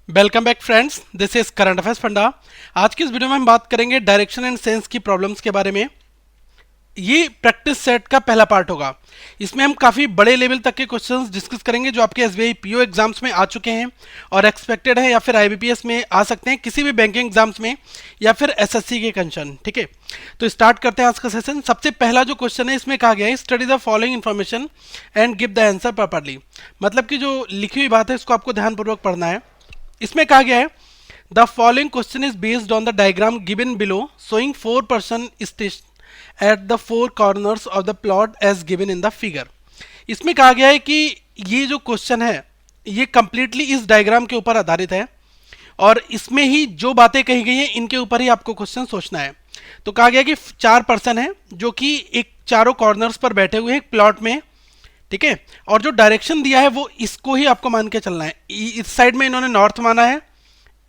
Welcome back friends, this is current affairs funda. आज की इस वीडियो में हम बात करेंगे डायरेक्शन एंड सेंस की प्रॉब्लम्स के बारे में। ये प्रैक्टिस सेट का पहला पार्ट होगा। इसमें हम काफ़ी बड़े लेवल तक के क्वेश्चंस डिस्कस करेंगे जो आपके एसबीआई पीओ एग्जाम्स में आ चुके हैं और एक्सपेक्टेड है या फिर आईबीपीएस में आ सकते हैं, किसी भी बैंकिंग एग्जाम्स में या फिर एसएससी के कंसर्न। ठीक है, तो स्टार्ट करते हैं आज का सेशन। सबसे पहला जो क्वेश्चन है इसमें कहा गया है study the following information and give the answer properly. मतलब कि जो लिखी हुई बात है इसको आपको ध्यानपूर्वक पढ़ना है। इसमें कहा गया है the following question is based on the diagram given below showing 4 person station at the 4 corners of the plot as given in the figure. इसमें कहा गया है कि ये जो क्वेश्चन है ये कंप्लीटली इस डायग्राम के ऊपर आधारित है और इसमें ही जो बातें कही गई हैं इनके ऊपर ही आपको क्वेश्चन सोचना है। तो कहा गया कि 4 पर्सन है जो कि एक चारों कॉर्नर्स पर बैठे हुए हैं एक प्लॉट में। ठीक है, और जो डायरेक्शन दिया है वो इसको ही आपको मान के चलना है। इस साइड में इन्होंने नॉर्थ माना है,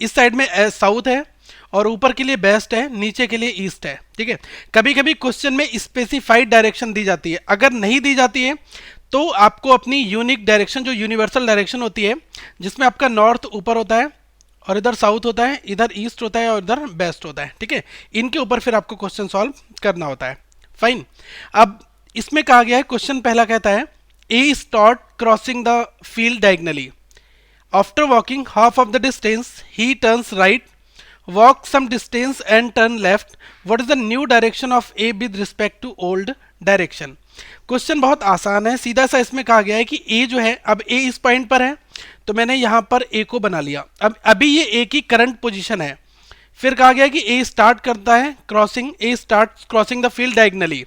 इस साइड में साउथ है और ऊपर के लिए वेस्ट है, नीचे के लिए ईस्ट है। ठीक है, कभी कभी क्वेश्चन में स्पेसिफाइड डायरेक्शन दी जाती है, अगर नहीं दी जाती है तो आपको अपनी यूनिक डायरेक्शन जो यूनिवर्सल डायरेक्शन होती है जिसमें आपका नॉर्थ ऊपर होता है और इधर साउथ होता है, इधर ईस्ट होता है और इधर वेस्ट होता है। ठीक है, इनके ऊपर फिर आपको क्वेश्चन सॉल्व करना होता है। फाइन, अब इसमें कहा गया है क्वेश्चन पहला कहता है A start crossing the field diagonally. After walking half of the distance, he turns right, walk some distance and turn left. What is the new direction of A with respect to old direction? Question बहुत आसान है, सीधा सा इसमें कहा गया है कि A जो है, अब A इस पॉइंट पर है तो मैंने यहाँ पर A को बना लिया। अब अभी ये A की करंट पोजीशन है। फिर कहा गया कि A स्टार्ट करता है crossing, A start crossing the field diagonally,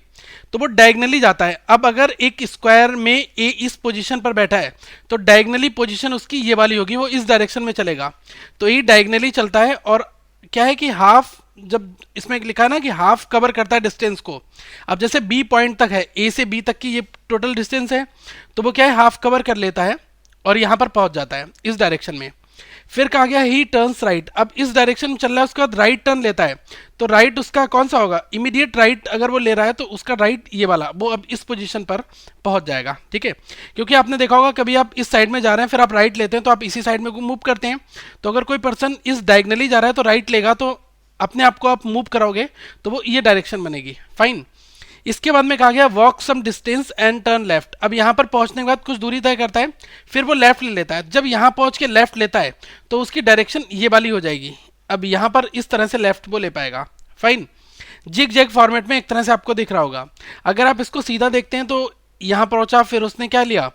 तो वो डायगनली जाता है। अब अगर एक स्क्वायर में ए इस पोजीशन पर बैठा है तो डायगनली पोजीशन उसकी ये वाली होगी, वो इस डायरेक्शन में चलेगा। तो ये डायगनली चलता है और क्या है कि हाफ, जब इसमें लिखा है ना कि हाफ कवर करता है डिस्टेंस को। अब जैसे बी पॉइंट तक है, ए से बी तक की ये टोटल डिस्टेंस है, तो वो क्या है हाफ कवर कर लेता है और यहाँ पर पहुंच जाता है इस डायरेक्शन में। फिर कहा गया ही टर्न्स राइट, अब इस डायरेक्शन में चल रहा है उसके बाद राइट टर्न लेता है, तो राइट उसका कौन सा होगा, इमीडिएट राइट अगर वो ले रहा है तो उसका राइट ये वाला वो अब इस पोजीशन पर पहुंच जाएगा। ठीक है, क्योंकि आपने देखा होगा कभी आप इस साइड में जा रहे हैं फिर आप राइट लेते हैं तो आप इसी साइड में मूव करते हैं। तो अगर कोई पर्सन इस डायगनली जा रहा है तो राइट लेगा, तो अपने आप को आप मूव कराओगे तो वो ये डायरेक्शन बनेगी। फाइन, इसके बाद में कहा गया walk some distance and turn left. अब यहाँ पर पहुंचने के बाद कुछ दूरी तय करता है, फिर वो लेफ्ट ले लेता है। जब यहाँ पहुंच के लेफ्ट लेता है तो उसकी डायरेक्शन ये वाली हो जाएगी। अब यहाँ पर इस तरह से लेफ्ट वो ले पाएगा। फाइन, जिग जैग फॉर्मेट में एक तरह से आपको दिख रहा होगा। अगर आप इसको सीधा देखते हैं तो यहाँ पहुंचा, फिर उसने क्या लिया,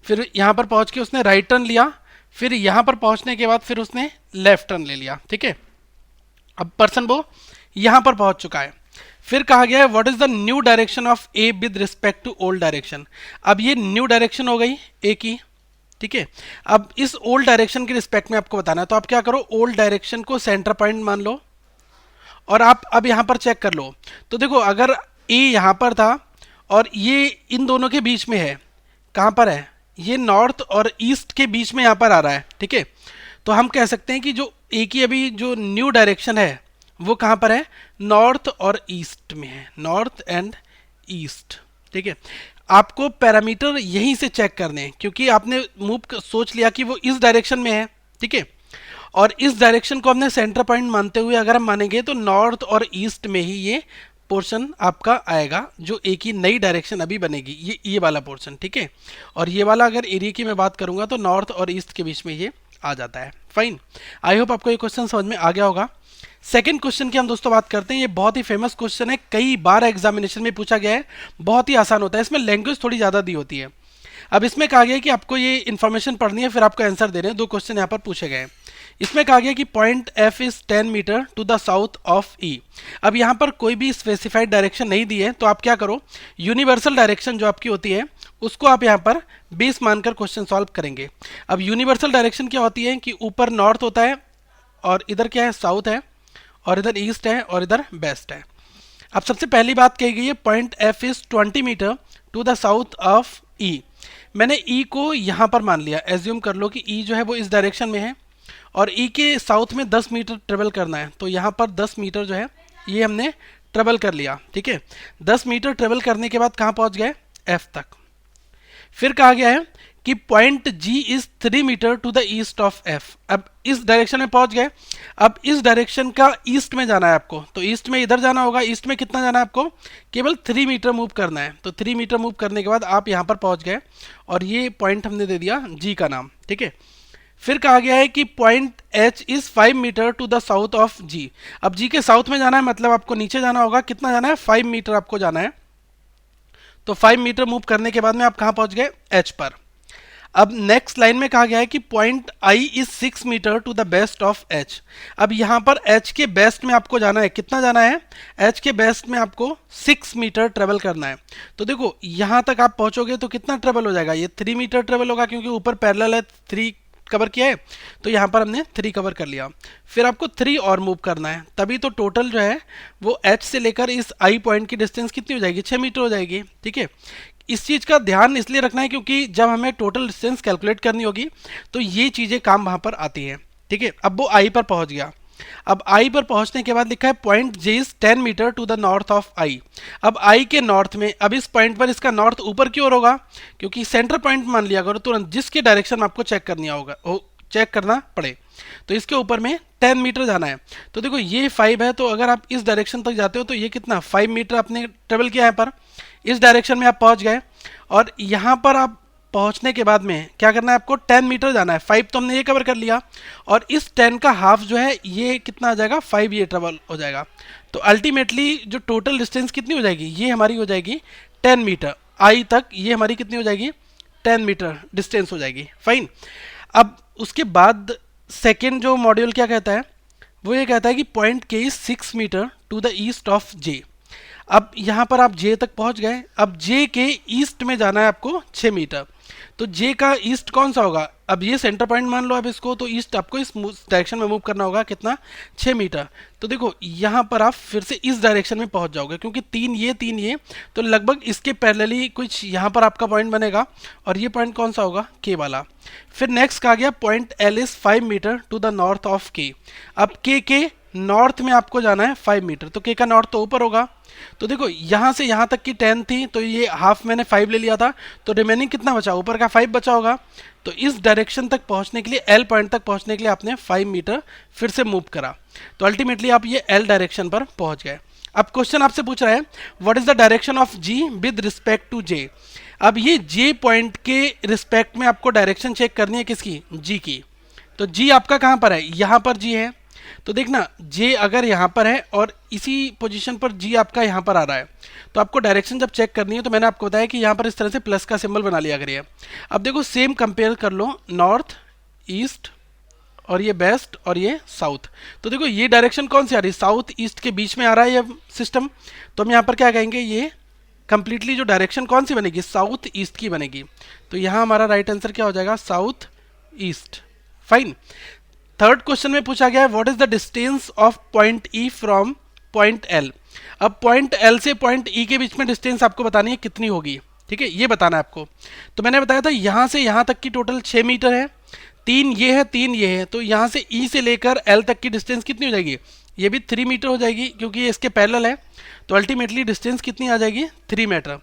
फिर यहाँ पर पहुंच के उसने राइट टर्न लिया, फिर यहाँ पर पहुंचने के बाद फिर उसने लेफ्ट टर्न ले लिया। ठीक है, अब पर्सन वो यहाँ पर पहुंच चुका है। फिर कहा गया है what is the new direction of A with respect to old direction. अब ये न्यू डायरेक्शन हो गई ए की। ठीक है, अब इस ओल्ड डायरेक्शन के रिस्पेक्ट में आपको बताना है, तो आप क्या करो, ओल्ड डायरेक्शन को सेंटर पॉइंट मान लो और आप अब यहां पर चेक कर लो। तो देखो अगर ए यहां पर था और ये इन दोनों के बीच में है, कहां पर है, ये नॉर्थ और ईस्ट के बीच में यहां पर आ रहा है। ठीक है, तो हम कह सकते हैं कि जो ए की अभी जो न्यू डायरेक्शन है वो कहां पर है, नॉर्थ और ईस्ट में है, नॉर्थ एंड ईस्ट। ठीक है, आपको पैरामीटर यहीं से चेक करने हैं क्योंकि आपने मूव सोच लिया कि वो इस डायरेक्शन में है। ठीक है, और इस डायरेक्शन को हमने सेंटर पॉइंट मानते हुए अगर हम मानेंगे तो नॉर्थ और ईस्ट में ही ये पोर्शन आपका आएगा जो एक ही नई डायरेक्शन अभी बनेगी, ये वाला पोर्शन। ठीक है, और ये वाला अगर एरिया की मैं बात करूंगा तो नॉर्थ और ईस्ट के बीच में ये आ जाता है। फाइन, आई होप आपको ये क्वेश्चन समझ में आ गया होगा। सेकंड क्वेश्चन की हम दोस्तों बात करते हैं। ये बहुत ही फेमस क्वेश्चन है, कई बार एग्जामिनेशन में पूछा गया है, बहुत ही आसान होता है, इसमें लैंग्वेज थोड़ी ज़्यादा दी होती है। अब इसमें कहा गया है कि आपको ये इन्फॉर्मेशन पढ़नी है फिर आपको आंसर देने हैं। 2 क्वेश्चन यहाँ पर पूछे गए हैं। इसमें कहा गया कि point F is 10 metre to the south of E. अब यहाँ पर कोई भी स्पेसिफाइड डायरेक्शन नहीं दी है तो आप क्या करो, यूनिवर्सल डायरेक्शन जो आपकी होती है उसको आप यहाँ पर बेस मानकर क्वेश्चन सॉल्व करेंगे। अब यूनिवर्सल डायरेक्शन क्या होती है कि ऊपर नॉर्थ होता है और इधर क्या है, साउथ है और इधर ईस्ट है और इधर वेस्ट है। अब सबसे पहली बात कही गई है point F is 20 metre to the south of E. मैंने ई को यहाँ पर मान लिया, एज्यूम कर लो कि ई जो है वो इस डायरेक्शन में है और ई के साउथ में 10 मीटर ट्रेवल करना है, तो यहाँ पर 10 मीटर जो है ये हमने ट्रेवल कर लिया। ठीक है, 10 मीटर ट्रेवल करने के बाद कहाँ पहुँच गए, एफ तक। फिर कहा गया है कि point G is 3 metre to the east of F. अब इस डायरेक्शन में पहुंच गए, अब इस डायरेक्शन का ईस्ट में जाना है आपको, तो ईस्ट में इधर जाना होगा। ईस्ट में कितना जाना है आपको, केवल 3 मीटर मूव करना है। तो 3 मीटर मूव करने के बाद आप यहाँ पर पहुंच गए और ये पॉइंट हमने दे दिया जी का नाम, ठीक है। फिर कहा गया है कि point H is 5 metre to the south of G. अब जी के साउथ में जाना है, मतलब आपको नीचे जाना होगा। कितना जाना है, 5 मीटर आपको जाना है। तो 5 मीटर मूव करने के बाद में आप कहां पहुंच गए, एच पर। अब नेक्स्ट लाइन में कहा गया है कि point I is 6 metre to the west of H. अब यहां पर एच के बेस्ट में आपको जाना है, कितना जाना है, एच के बेस्ट में आपको 6 मीटर ट्रेवल करना है। तो देखो यहां तक आप पहुंचोगे तो कितना ट्रेवल हो जाएगा, ये 3 मीटर ट्रेवल होगा, क्योंकि ऊपर पैरेलल है, 3 कवर किया है, तो यहाँ पर हमने 3 कवर कर लिया। फिर आपको 3 और मूव करना है, तभी तो टोटल जो है वो एच से लेकर इस आई पॉइंट की डिस्टेंस कितनी हो जाएगी, 6 मीटर हो जाएगी, ठीक है। इस चीज़ का ध्यान इसलिए रखना है क्योंकि जब हमें टोटल डिस्टेंस कैलकुलेट करनी होगी तो ये चीज़ें काम वहाँ पर आती हैं, ठीक है। अब वो आई पर पहुँच गया। अब आई पर पहुंचने के बाद लिखा है point J is 10 metre to the north of I. अब आई के नॉर्थ में, अब इस पॉइंट पर इसका नॉर्थ ऊपर की ओर होगा, क्योंकि सेंटर पॉइंट मान लिया करो तुरंत, जिसके डायरेक्शन में आपको चेक करनी होगा, चेक करना पड़े, तो इसके ऊपर में 10 मीटर जाना है। तो देखो ये 5 है, तो अगर आप इस डायरेक्शन तक जाते हो तो ये कितना 5 मीटर आपने ट्रेवल किया है, पर इस डायरेक्शन में आप पहुंच गए। और यहाँ पर आप पहुंचने के बाद में क्या करना है, आपको 10 मीटर जाना है। 5 तो हमने ये कवर कर लिया, और इस 10 का हाफ जो है ये कितना आ जाएगा, 5 ये ट्रेवल हो जाएगा। तो अल्टीमेटली जो टोटल डिस्टेंस कितनी हो जाएगी, ये हमारी हो जाएगी 10 मीटर। आई तक ये हमारी कितनी हो जाएगी, 10 मीटर डिस्टेंस हो जाएगी, फाइन। अब उसके बाद सेकेंड जो मॉड्यूल क्या कहता है, वो ये कहता है कि point K is 6 metre to the east of J. अब यहाँ पर आप जे तक पहुँच गए, अब जे के ईस्ट में जाना है आपको 6 मीटर। तो जे का ईस्ट कौन सा होगा, अब ये सेंटर पॉइंट मान लो अब इसको, तो ईस्ट आपको इस डायरेक्शन में मूव करना होगा, कितना 6 मीटर। तो देखो यहाँ पर आप फिर से इस डायरेक्शन में पहुँच जाओगे, क्योंकि 3 ये, तो लगभग इसके पैरेलली कुछ यहाँ पर आपका पॉइंट बनेगा, और ये पॉइंट कौन सा होगा, के वाला। फिर नेक्स्ट कहा गया point L is 5 metre to the north of K. अब के नॉर्थ में आपको जाना है 5 मीटर, तो के का नॉर्थ तो ऊपर होगा। तो देखो यहाँ से यहाँ तक की 10 थी, तो ये हाफ मैंने 5 ले लिया था, तो रिमेनिंग कितना बचा, ऊपर का 5 बचा होगा। तो इस डायरेक्शन तक पहुँचने के लिए, एल पॉइंट तक पहुँचने के लिए आपने 5 मीटर फिर से मूव करा, तो अल्टीमेटली आप ये एल डायरेक्शन पर पहुँच गए। अब क्वेश्चन आपसे पूछ रहा है what is the direction of G with respect to J. अब ये जे पॉइंट के रिस्पेक्ट में आपको डायरेक्शन चेक करनी है, किसकी, जी की। तो जी आपका कहाँ पर है, यहाँ पर जी है। तो देखना जे अगर यहाँ पर है और इसी पोजीशन पर जी आपका यहाँ पर आ रहा है, तो आपको डायरेक्शन जब चेक करनी है, तो मैंने आपको बताया कि यहाँ पर इस तरह से प्लस का सिंबल बना लिया करिए। अब देखो सेम कंपेयर कर लो, नॉर्थ, ईस्ट, और ये वेस्ट, और ये साउथ। तो देखो ये डायरेक्शन कौन सी आ रही है, साउथ ईस्ट के बीच में आ रहा है ये सिस्टम। तो हम यहाँ पर क्या कहेंगे, ये कंप्लीटली जो डायरेक्शन कौन सी बनेगी, साउथ ईस्ट की बनेगी। तो यहाँ हमारा राइट आंसर क्या हो जाएगा, south east, fine. Third question में पूछा गया है what is the distance of point E from point L. अब पॉइंट एल से पॉइंट ई के बीच में डिस्टेंस आपको बतानी है कितनी होगी, ठीक है, ये बताना है आपको। तो मैंने बताया था यहाँ से यहाँ तक की टोटल 6 मीटर है, 3 ये है, 3 ये है, तो यहाँ से ई से लेकर एल तक की डिस्टेंस कितनी हो जाएगी, ये भी 3 मीटर हो जाएगी, क्योंकि ये इसके पैरेलल है। तो अल्टीमेटली डिस्टेंस कितनी आ जाएगी, 3 मीटर।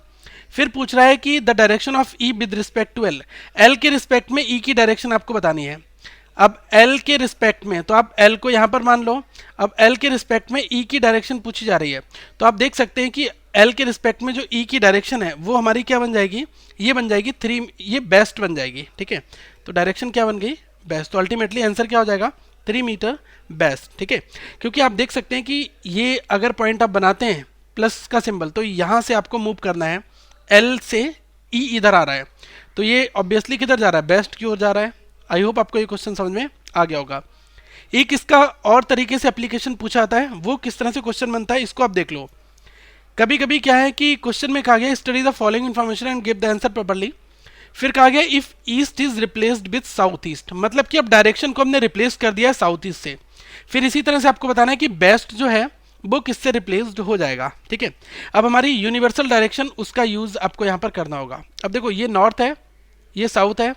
फिर पूछ रहा है कि the direction of E with respect to L. L के रिस्पेक्ट में ई की डायरेक्शन आपको बतानी है। अब L के रिस्पेक्ट में, तो आप L को यहाँ पर मान लो। अब L के रिस्पेक्ट में E की डायरेक्शन पूछी जा रही है, तो आप देख सकते हैं कि L के रिस्पेक्ट में जो E की डायरेक्शन है वो हमारी क्या बन जाएगी, ये बन जाएगी 3, ये बेस्ट बन जाएगी, ठीक है। तो डायरेक्शन क्या बन गई, बेस्ट। तो अल्टीमेटली आंसर क्या हो जाएगा, 3 मीटर बेस्ट, ठीक है। क्योंकि आप देख सकते हैं कि ये अगर पॉइंट आप बनाते हैं प्लस का सिंबल, तो यहाँ से आपको मूव करना है, L से E इधर आ रहा है, तो ये ऑब्वियसली किधर जा रहा है, बेस्ट की ओर जा रहा है। आई होप आपको ये क्वेश्चन समझ में आ गया होगा। एक इसका और तरीके से एप्लीकेशन पूछा जाता है, वो किस तरह से क्वेश्चन बनता है इसको आप देख लो। कभी कभी क्या है कि क्वेश्चन में कहा गया study the following information and give the answer properly. फिर कहा गया if east is replaced with south east, मतलब कि अब डायरेक्शन को हमने रिप्लेस कर दिया है साउथ ईस्ट से। फिर इसी तरह से आपको बताना है कि बेस्ट जो है वो किससे रिप्लेस्ड हो जाएगा, ठीक है। अब हमारी यूनिवर्सल डायरेक्शन, उसका यूज आपको यहाँ पर करना होगा। अब देखो ये नॉर्थ है, ये साउथ है,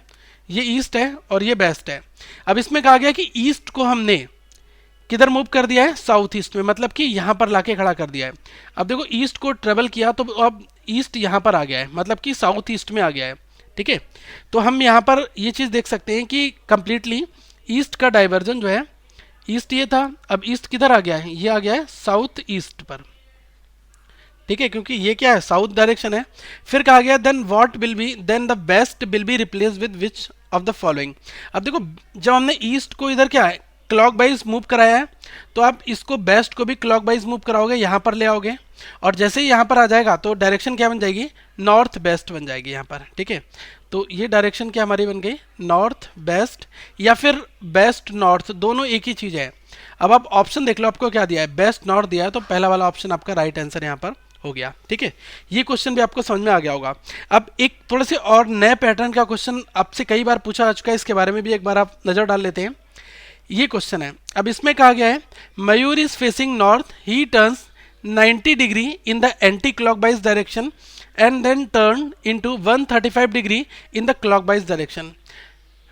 ये ईस्ट है, और ये वेस्ट है। अब इसमें कहा गया कि ईस्ट को हमने किधर मूव कर दिया है, साउथ ईस्ट में, मतलब कि यहाँ पर लाके खड़ा कर दिया है। अब देखो ईस्ट को ट्रेवल किया तो अब ईस्ट यहाँ पर आ गया है, मतलब कि साउथ ईस्ट में आ गया है, ठीक है। तो हम यहाँ पर ये चीज़ देख सकते हैं कि कंप्लीटली ईस्ट का डाइवर्जन जो है, ईस्ट ये था, अब ईस्ट किधर आ गया है, ये आ गया है साउथ ईस्ट पर, ठीक है, क्योंकि ये क्या है, साउथ डायरेक्शन है। फिर कहा गया then what will be, then the west will be replace with which of the following. अब देखो जब हमने ईस्ट को इधर क्या है क्लॉक वाइज मूव कराया है, तो आप इसको बेस्ट को भी क्लॉक वाइज मूव कराओगे, यहाँ पर ले आओगे, और जैसे ही यहाँ पर आ जाएगा तो डायरेक्शन क्या बन जाएगी, नॉर्थ वेस्ट बन जाएगी यहाँ पर, ठीक है। तो ये डायरेक्शन क्या हमारी बन गई, नॉर्थ वेस्ट या फिर वेस्ट नॉर्थ, दोनों एक ही चीज़ है। अब आप ऑप्शन देख लो, आपको क्या दिया है, बेस्ट नॉर्थ दिया है, तो पहला वाला ऑप्शन आपका राइट आंसर यहाँ पर हो गया, ठीक है। ये क्वेश्चन भी आपको समझ में आ गया होगा। अब एक थोड़े से और नए पैटर्न का क्वेश्चन आपसे कई बार पूछा जा चुका है, इसके बारे में भी एक बार आप नजर डाल लेते हैं। ये क्वेश्चन है, अब इसमें कहा गया है Mayur is facing north, he turns 90 degree in the anti clockwise direction and then turn into 135 degree in the clockwise direction,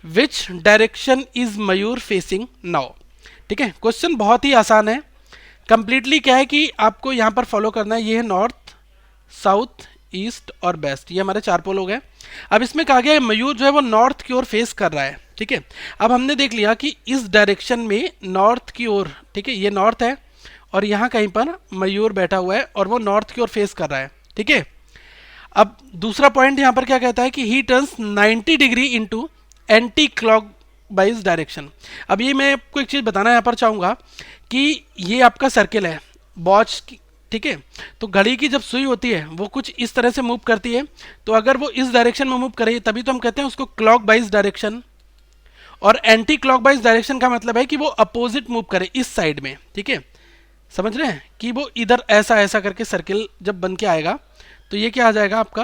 which direction is Mayur facing now. ठीक है, क्वेश्चन बहुत ही आसान है। कंप्लीटली क्या है कि आपको यहाँ पर फॉलो करना है, ये है नॉर्थ, साउथ, ईस्ट और वेस्ट, ये हमारे चार पोल हो गए। अब इसमें कहा गया है मयूर जो है वो नॉर्थ की ओर फेस कर रहा है, ठीक है। अब हमने देख लिया कि इस डायरेक्शन में नॉर्थ की ओर, ठीक है, ये नॉर्थ है और यहाँ कहीं पर मयूर बैठा हुआ है और वो नॉर्थ की ओर फेस कर रहा है, ठीक है। अब दूसरा पॉइंट यहाँ पर क्या कहता है कि ही turns 90 degree into anti clock wise direction. अब ये मैं आपको एक चीज़ बताना यहाँ पर चाहूँगा कि ये आपका सर्किल है वॉच की, ठीक है। तो घड़ी की जब सुई होती है वो कुछ इस तरह से मूव करती है, तो अगर वो इस डायरेक्शन में मूव करे तभी तो हम कहते हैं उसको क्लॉक वाइज डायरेक्शन, और एंटी क्लॉक वाइज डायरेक्शन का मतलब है कि वो अपोजिट मूव करे इस साइड में, ठीक है। समझ रहे हैं कि वो इधर ऐसा ऐसा करके सर्किल जब बन के आएगा तो ये क्या आ जाएगा आपका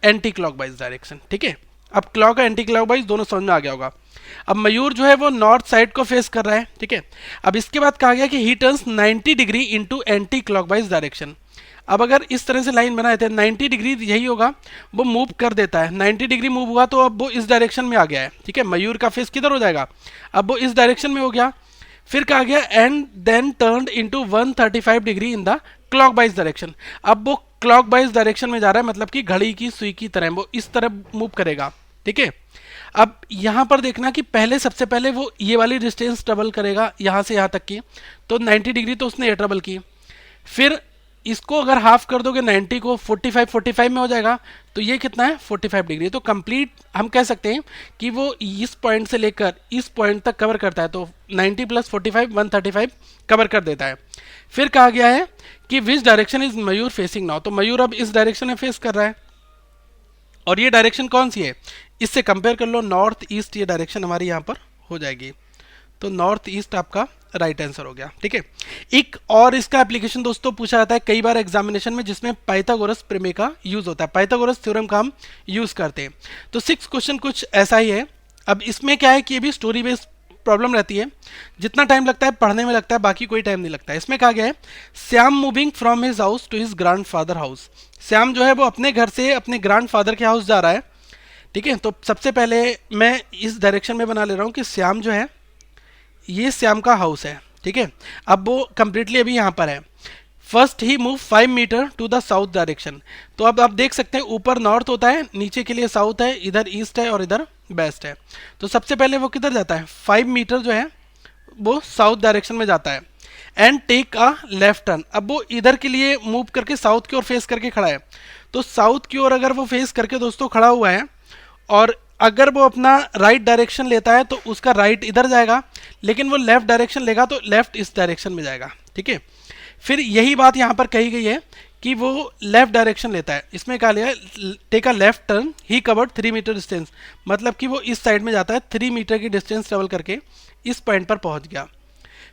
एंटी क्लॉकवाइज डायरेक्शन, ठीक है। अब क्लॉक और एंटी क्लॉकवाइज दोनों समझ में आ गया होगा। अब मयूर जो है वो नॉर्थ साइड को फेस कर रहा है, ठीक है। अब इसके बाद कहा गया कि ही turns 90 degree into anti clockwise direction. अब अगर इस तरह से लाइन बनाए थे 90 डिग्री यही होगा, वो मूव कर देता है, 90 डिग्री मूव हुआ तो अब वो इस डायरेक्शन में आ गया है, ठीक है। मयूर का फेस किधर हो जाएगा, अब वो इस डायरेक्शन में हो गया। फिर कहा गया and then turned into 135 degree in the clockwise direction. अब वो क्लॉकवाइज डायरेक्शन में जा रहा है, मतलब कि घड़ी की सुई की तरह वो इस तरह मूव करेगा, ठीक है। अब यहां पर देखना कि पहले सबसे पहले वो ये वाली डिस्टेंस ट्रेवल करेगा यहां से यहां तक की, तो 90 डिग्री तो उसने ये ट्रेवल की। फिर इसको अगर हाफ कर दोगे 90 को 45 में हो जाएगा, तो ये कितना है 45 डिग्री। तो कंप्लीट हम कह सकते हैं कि वो इस पॉइंट से लेकर इस पॉइंट तक कवर करता है, तो 90 प्लस 45 135 कवर कर देता है। फिर कहा गया है कि विच direction is Mayur facing now, तो मयूर अब इस डायरेक्शन में फेस कर रहा है, और ये डायरेक्शन कौन सी है, इससे कंपेयर कर लो, नॉर्थ ईस्ट, ये डायरेक्शन हमारी यहाँ पर हो जाएगी। तो नॉर्थ ईस्ट आपका राइट आंसर हो गया, ठीक है। एक और इसका एप्लीकेशन दोस्तों पूछा जाता है कई बार एग्जामिनेशन में, जिसमें पाइथागोरस प्रमेय का यूज होता है, पाइथागोरस थ्योरम का हम यूज करते हैं। तो 6 क्वेश्चन कुछ ऐसा ही है। अब इसमें क्या है कि ये भी स्टोरी बेस्ड प्रॉब्लम रहती है, जितना टाइम लगता है पढ़ने में लगता है, बाकी कोई टाइम नहीं लगता है। इसमें कहा गया है Shyam moving from his house to his grandfather house. Shyam जो है वो अपने घर से अपने ग्रैंडफादर के हाउस जा रहा है, ठीक है। तो सबसे पहले मैं इस डायरेक्शन में बना ले रहा हूँ कि श्याम जो है ये श्याम का हाउस है, ठीक है। अब वो कंप्लीटली अभी यहाँ पर है। फर्स्ट ही move 5 metre to the south direction. तो अब आप देख सकते हैं ऊपर नॉर्थ होता है, नीचे के लिए साउथ है, इधर ईस्ट है और इधर वेस्ट है। तो सबसे पहले वो किधर जाता है, 5 मीटर जो है वो साउथ डायरेक्शन में जाता है and take a left turn. अब वो इधर के लिए मूव करके साउथ की ओर फेस करके खड़ा है। तो साउथ की ओर अगर वो फेस करके दोस्तों खड़ा हुआ है, और अगर वो अपना राइट डायरेक्शन लेता है तो उसका राइट इधर जाएगा, लेकिन वो लेफ्ट डायरेक्शन लेगा तो लेफ्ट इस डायरेक्शन में जाएगा, ठीक है। फिर यही बात यहाँ पर कही गई है कि वो लेफ्ट डायरेक्शन लेता है। इसमें कहा लिया take a left turn, he covered 3 metre distance, मतलब कि वो इस साइड में जाता है, 3 मीटर की डिस्टेंस ट्रेवल करके इस पॉइंट पर पहुंच गया।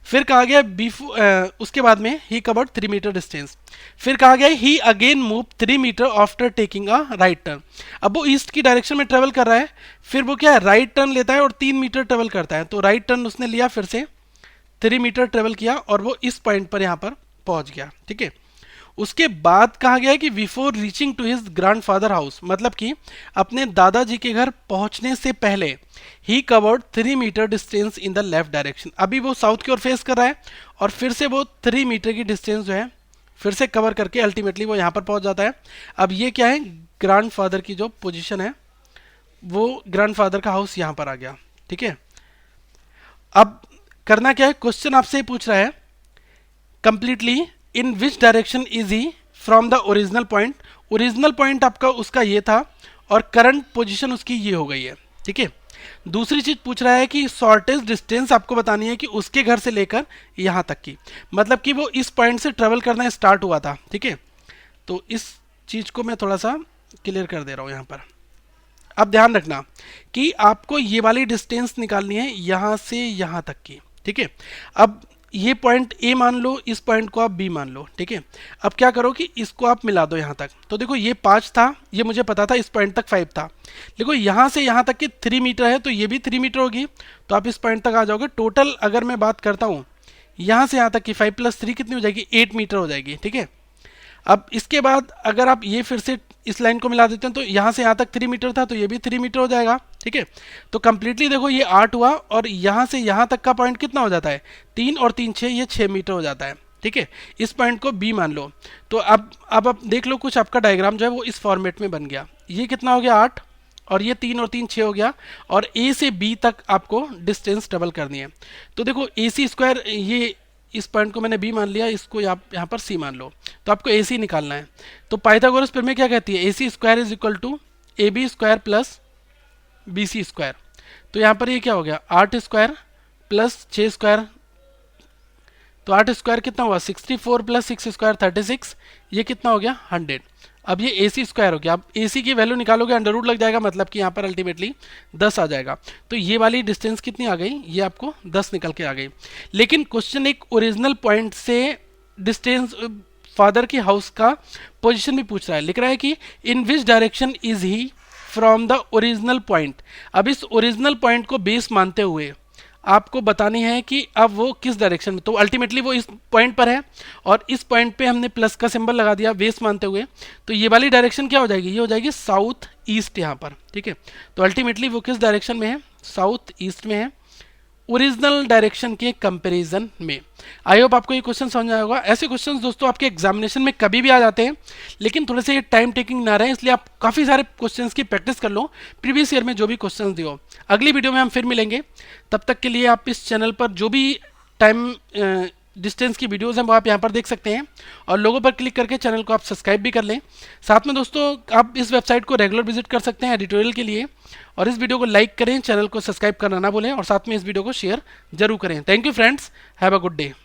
फिर कहा गया उसके बाद में ही कवर्ड 3 मीटर डिस्टेंस। फिर कहा गया he again move 3 metre after taking a right turn. अब वो ईस्ट की डायरेक्शन में ट्रेवल कर रहा है, फिर वो क्या है राइट टर्न लेता है और 3 मीटर ट्रेवल करता है। तो राइट टर्न उसने लिया, फिर से 3 मीटर ट्रेवल किया और वो इस पॉइंट पर यहाँ पर पहुंच गया, ठीक है। उसके बाद कहा गया है कि before reaching to his grandfather house, मतलब कि अपने दादाजी के घर पहुंचने से पहले he covered 3 metre distance in the left direction. अभी वो साउथ की ओर फेस कर रहा है और फिर से वो 3 मीटर की डिस्टेंस जो है फिर से कवर करके अल्टीमेटली वो यहाँ पर पहुंच जाता है। अब ये क्या है, ग्रैंडफादर की जो पोजीशन है वो ग्रैंडफादर का हाउस यहाँ पर आ गया। ठीक है, अब करना क्या है, क्वेश्चन आपसे पूछ रहा है completely in which direction is he from the original point. Original point आपका उसका ये था और करंट पोजीशन उसकी ये हो गई है। ठीक है, दूसरी चीज पूछ रहा है कि शॉर्टेज डिस्टेंस आपको बतानी है कि उसके घर से लेकर यहां तक की, मतलब कि वो इस पॉइंट से ट्रेवल करना स्टार्ट हुआ था। ठीक है, तो इस चीज को मैं थोड़ा सा क्लियर कर दे रहा हूं यहां पर। अब ध्यान रखना कि आपको ये वाली डिस्टेंस निकालनी है यहां से यहां तक की। ठीक है, अब ये पॉइंट ए मान लो, इस पॉइंट को आप बी मान लो। ठीक है, अब क्या करो कि इसको आप मिला दो यहां तक। तो देखो ये 5 था, ये मुझे पता था, इस पॉइंट तक 5 था। देखो यहां से यहां तक की 3 मीटर है, तो ये भी 3 मीटर होगी, तो आप इस पॉइंट तक आ जाओगे। टोटल अगर मैं बात करता हूं यहां से यहां तक की 5 + 3 कितनी हो जाएगी, 8 मीटर हो जाएगी। ठीक है, अब इसके बाद अगर आप ये फिर से इस लाइन को मिला देते हैं तो यहाँ से यहाँ तक 3 मीटर था, तो ये भी 3 मीटर हो जाएगा। ठीक है, तो कंप्लीटली देखो ये 8 हुआ और यहाँ से यहाँ तक का पॉइंट कितना हो जाता है, 3 और 3 6, ये 6 मीटर हो जाता है। ठीक है, इस पॉइंट को बी मान लो। तो अब आप देख लो कुछ आपका डायग्राम जो है वो इस फॉर्मेट में बन गया। ये कितना हो गया 8 और ये 3 और 3 6 हो गया, और ए से बी तक आपको डिस्टेंस डबल करनी है। तो देखो ए सी स्क्वायर, ये इस पॉइंट को मैंने बी मान लिया, इसको यहाँ पर सी मान लो, तो आपको ए सी निकालना है। तो पाइथागोरस प्रमेय क्या कहती है, A C square is equal to A B square plus B C square. तो यहाँ पर ये क्या हो गया 8 स्क्वायर प्लस 6 स्क्वायर, तो 8 स्क्वायर कितना हुआ 64 प्लस 6 स्क्वायर 36, ये कितना हो गया 100। अब ये ए सी स्क्वायर हो गया। अब ए सी की वैल्यू निकालोगे अंडर रूट लग जाएगा, मतलब कि यहाँ पर अल्टीमेटली 10 आ जाएगा। तो ये वाली डिस्टेंस कितनी आ गई, ये आपको 10 निकल के आ गई। लेकिन क्वेश्चन एक ओरिजिनल पॉइंट से डिस्टेंस फादर की हाउस का पोजीशन भी पूछ रहा है। लिख रहा है कि in which direction is he from the original point. अब इस ओरिजिनल पॉइंट को बेस मानते हुए आपको बतानी है कि अब वो किस डायरेक्शन में, तो अल्टीमेटली वो इस पॉइंट पर है और इस पॉइंट पे हमने प्लस का सिंबल लगा दिया बेस मानते हुए, तो ये वाली डायरेक्शन क्या हो जाएगी, ये हो जाएगी साउथ ईस्ट यहाँ पर। ठीक है, तो अल्टीमेटली वो किस डायरेक्शन में है, साउथ ईस्ट में है, ओरिजिनल डायरेक्शन के कंपैरिजन में। आई होप आपको ये क्वेश्चन समझ आया होगा। ऐसे क्वेश्चंस दोस्तों आपके एग्जामिनेशन में कभी भी आ जाते हैं, लेकिन थोड़े से ये टाइम टेकिंग ना रहे, इसलिए आप काफ़ी सारे क्वेश्चंस की प्रैक्टिस कर लो प्रीवियस ईयर में जो भी क्वेश्चंस दिए। अगली वीडियो में हम फिर मिलेंगे, तब तक के लिए आप इस चैनल पर जो भी टाइम डिस्टेंस की वीडियोस हैं वो आप यहाँ पर देख सकते हैं, और लोगों पर क्लिक करके चैनल को आप सब्सक्राइब भी कर लें। साथ में दोस्तों आप इस वेबसाइट को रेगुलर विजिट कर सकते हैं एडिटोरियल के लिए, और इस वीडियो को लाइक करें, चैनल को सब्सक्राइब करना ना भूलें, और साथ में इस वीडियो को शेयर जरूर करें। Thank you friends, have a good day.